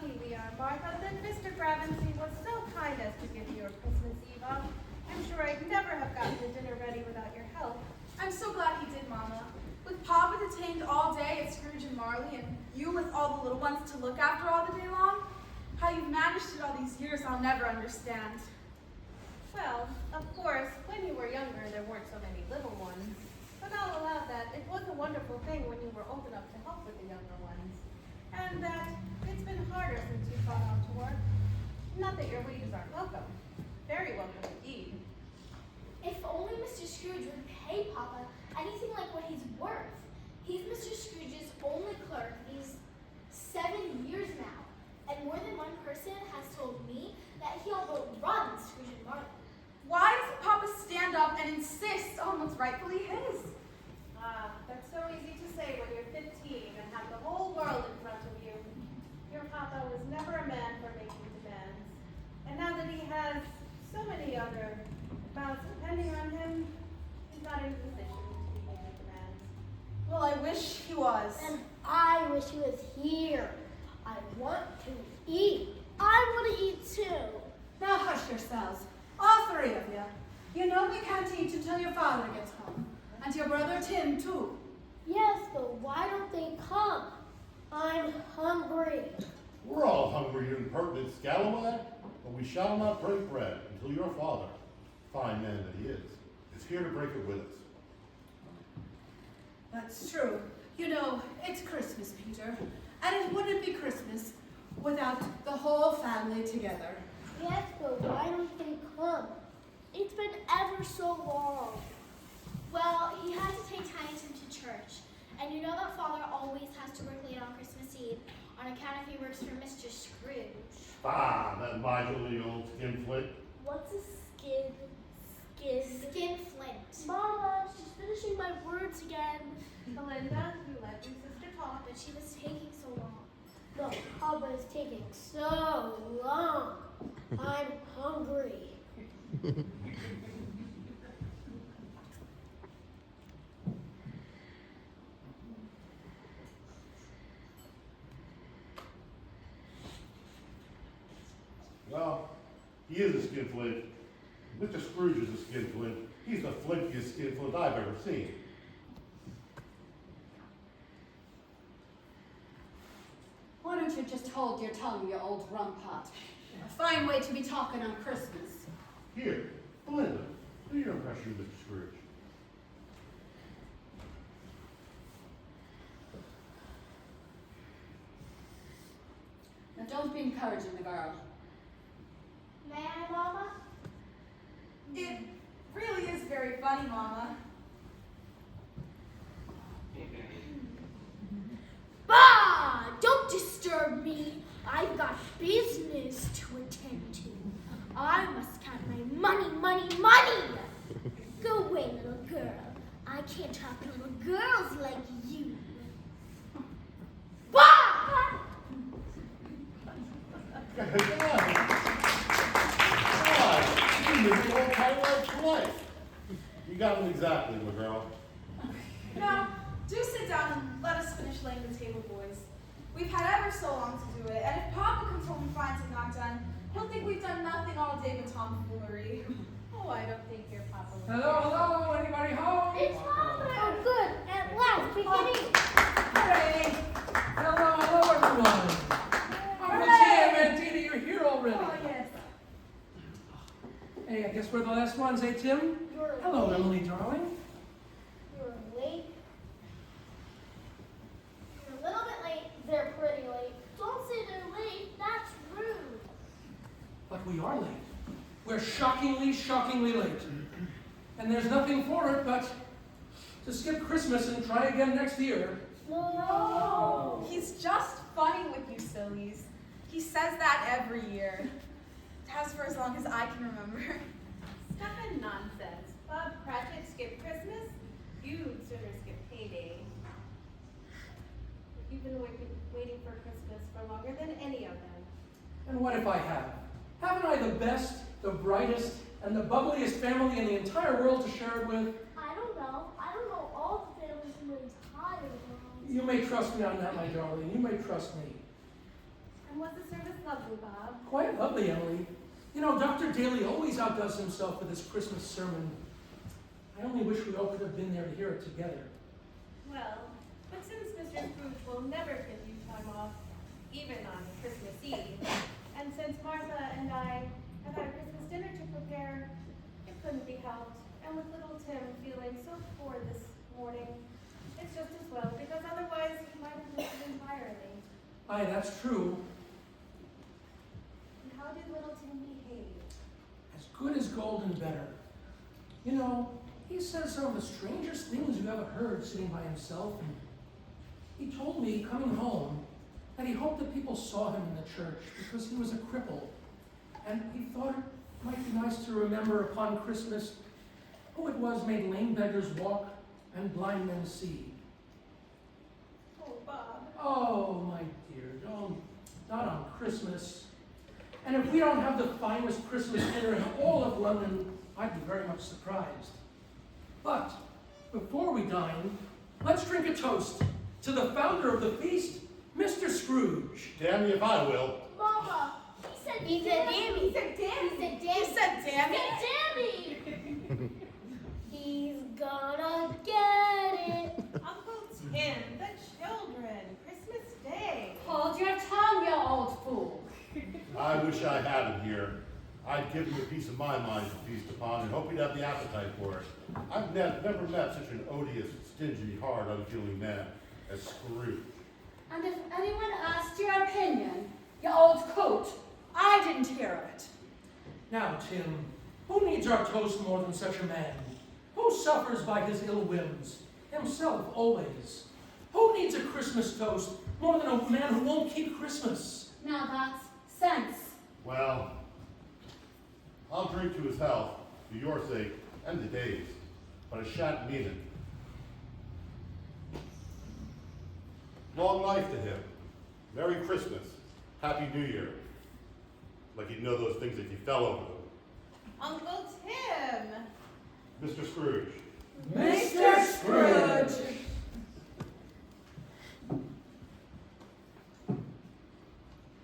lucky we are, Martha, that Mr. Gravency was so kind as to give you your Christmas Eve off. I'm sure I'd never have gotten the dinner ready without your help. I'm so glad he did, Mama. With Papa detained all day at Scrooge and Marley, and you with all the little ones to look after all the day long, how you've managed it all these years, I'll never understand. Well, of course, when you were younger, there weren't so many little ones. But I'll allow that it was a wonderful thing when you were old enough to help with the younger ones. And that it's been harder since you've gone out to work. Not that your wages aren't welcome. Very welcome indeed. If only Mr. Scrooge would pay Papa anything like what he's worth. He's Mr. Scrooge's only clerk these 7 years now. And more than one person has told me that he all but runs Scrooge and Marley. Why doesn't Papa stand up and insist on what's rightfully his? That's so easy to say when you're 15 and have the whole world in front of you. Your papa was never a man for making demands. And now that he has so many other mouths depending on him, he's not in a position to be making demands. Well, I wish he was. And I wish he was here. I want to eat. I want to eat too. Now hush yourselves, all three of you. You know we can't eat until your father gets home. And your brother Tim, too. Yes, but why don't they come? I'm hungry. We're all hungry, you impertinent scalawag, but we shall not break bread until your father, fine man that he is here to break it with us. That's true. You know, it's Christmas, Peter. And it wouldn't be Christmas without the whole family together. Yes, but why don't they come? It's been ever so long. Well, he has to take Tynington to church. And you know that Father always has to work late on Christmas Eve on account if he works for Mr. Scrooge. Ah, that miserly old skinflint. What's a skin? Skinflint. Mama, she's finishing my words again. Belinda, you let your sister talk. But she was taking so long. No, Papa is taking so long. I'm hungry. Well, he is a skinflint. Mr. Scrooge is a skinflint. He's the flintiest skinflint I've ever seen. Why don't you just hold your tongue, you old rumpot? A fine way to be talking on Christmas. Here, Belinda, do your impression of Mr. Scrooge. Now don't be encouraging the girl. May I, Mama? It really is very funny, Mama. Bah! Don't disturb me. I've got business to attend to. I must count my money, money, money. Go away, little girl. I can't talk to little girls like you. Bah! You live your old high life. You got him exactly, my girl. Now, do sit down and let us finish laying the table, boys. We've had ever so long to do it, and if Papa comes home and finds it not done, he'll think we've done nothing all day but tomfoolery. Oh, I don't think your papa would. Hello, anybody home? It's Papa. Oh, good. At last, we can eat. Hooray! Hello, everyone. Uncle Tim and Tina, you're here already. Oh, yes. Hey, I guess we're the last ones, eh, Tim? You're Hello, late. Emily, darling. You're late. You're a little bit late. They're pretty late. Don't say they're late. That's rude. But we are late. We're shockingly late. And there's nothing for it but to skip Christmas and try again next year. No. He's just funny with you sillies. He says that every year. Has for as long as I can remember. Stuff and nonsense. Bob Cratchitt skipped Christmas. You'd sooner skip payday. You've been waiting for Christmas for longer than any of them. And what if I have? Haven't I the best, the brightest, and the bubbliest family in the entire world to share it with? I don't know. I don't know all the families in the entire world. You may trust me on that, my darling. You may trust me. And was the service lovely, Bob? Quite lovely, Emily. You know, Dr. Daly always outdoes himself with his Christmas sermon. I only wish we all could have been there to hear it together. Well, but since Mr. Scrooge will never give you time off, even on Christmas Eve, and since Martha and I have had a Christmas dinner to prepare, it couldn't be helped. And with little Tim feeling so poor this morning, it's just as well, because otherwise he might have missed it entirely. Aye, that's true. And how did little Tim behave? As good as gold and better. You know, he says some of the strangest things you ever heard sitting by himself, and he told me coming home that he hoped that people saw him in the church because he was a cripple, and he thought it might be nice to remember upon Christmas who it was made lame beggars walk and blind men see. Oh, Bob. Oh, my dear, not on Christmas. And if we don't have the finest Christmas dinner in all of London, I'd be very much surprised. But before we dine, let's drink a toast to the founder of the feast, Mr. Scrooge. Damn you if I will. Mama, he said dammy. He said dammy. He said dammy. He said dammy. He said dammy. He's gonna get it. Uncle Tim, the children, Christmas Day. Hold your tongue, you old fool. I wish I had him here. I'd give him a piece of my mind to feast upon and hope he'd have the appetite for it. I've never met such an odious, stingy, hard, unfeeling man as Scrooge. And if anyone asked your opinion, you old coat, I didn't hear of it. Now, Tim, who needs our toast more than such a man? Who suffers by his ill whims? Himself, always. Who needs a Christmas toast more than a man who won't keep Christmas? Now that's sense. Well, I'll drink to his health, for your sake and the day's, but I shan't mean it. Long life to him. Merry Christmas. Happy New Year. Like he'd know those things if he fell over them. Uncle Tim. Mr. Scrooge. Mr. Scrooge!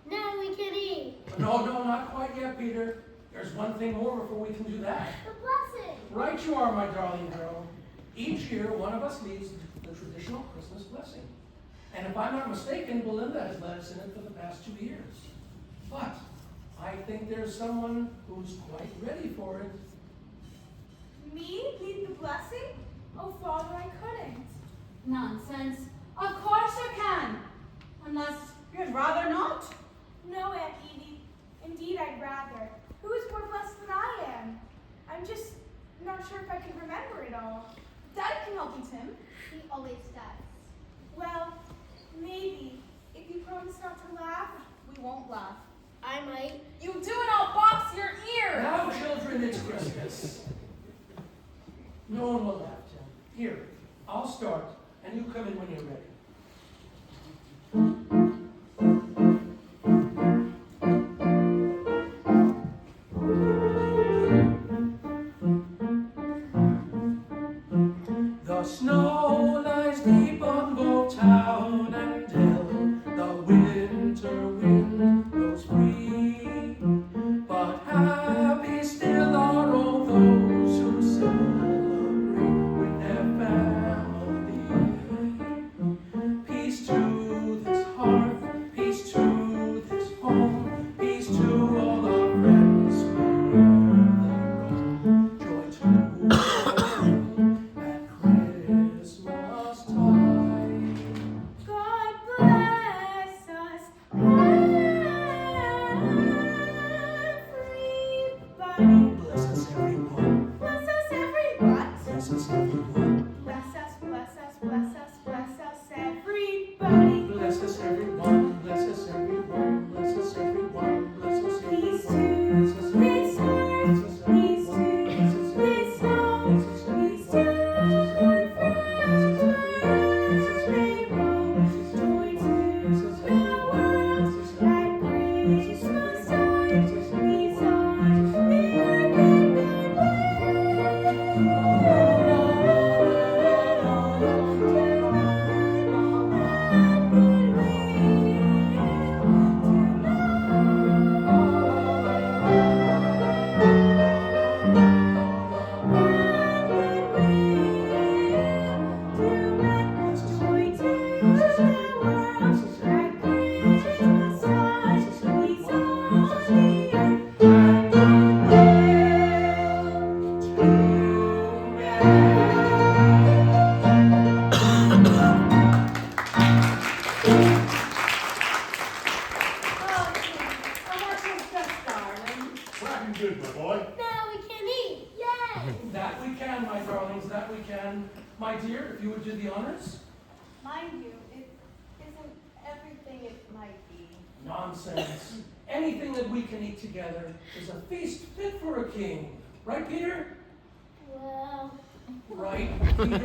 Now we can eat. No, not quite yet, Peter. There's one thing more before we can do that. The blessing. Right you are, my darling girl. Each year, one of us leads the traditional Christmas blessing. And if I'm not mistaken, Belinda has led us in it for the past 2 years. But I think there's someone who's quite ready for it. Me lead the blessing? Oh, Father, I couldn't. Nonsense. Of course you can. Unless you'd rather not. No, Aunt Edie. Indeed, I'd rather. Who is more blessed than I am? I'm just not sure if I can remember it all. Daddy can help you, Tim. He always does. Well, maybe. If you promise not to laugh, we won't laugh. I might. You do and I'll box your ear! Now, children, it's Christmas. No one will laugh, Tim. Here, I'll start, and you come in when you're ready. The snow lies deep on both town and hill. The winter wind blows free. But happy still are all those who celebrate with their family. Christmas. Mind you, it isn't everything it might be. Nonsense. Anything that we can eat together is a feast fit for a king. Right, Peter? Well, Right, Peter?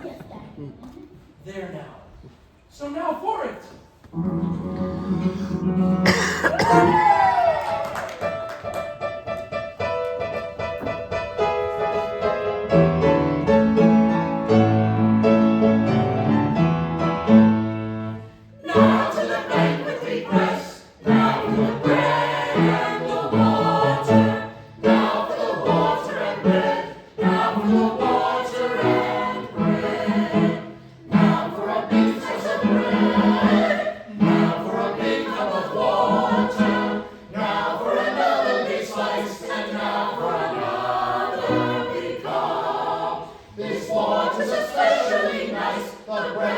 yes, Dad. There now. So now for it. Now to the banquet we press, now for the bread and the water, now for the water and bread, now for the water and bread, now for a big slice of bread, now for a big cup of water, now for another big slice, and now for another big cup. This water's especially nice, the bread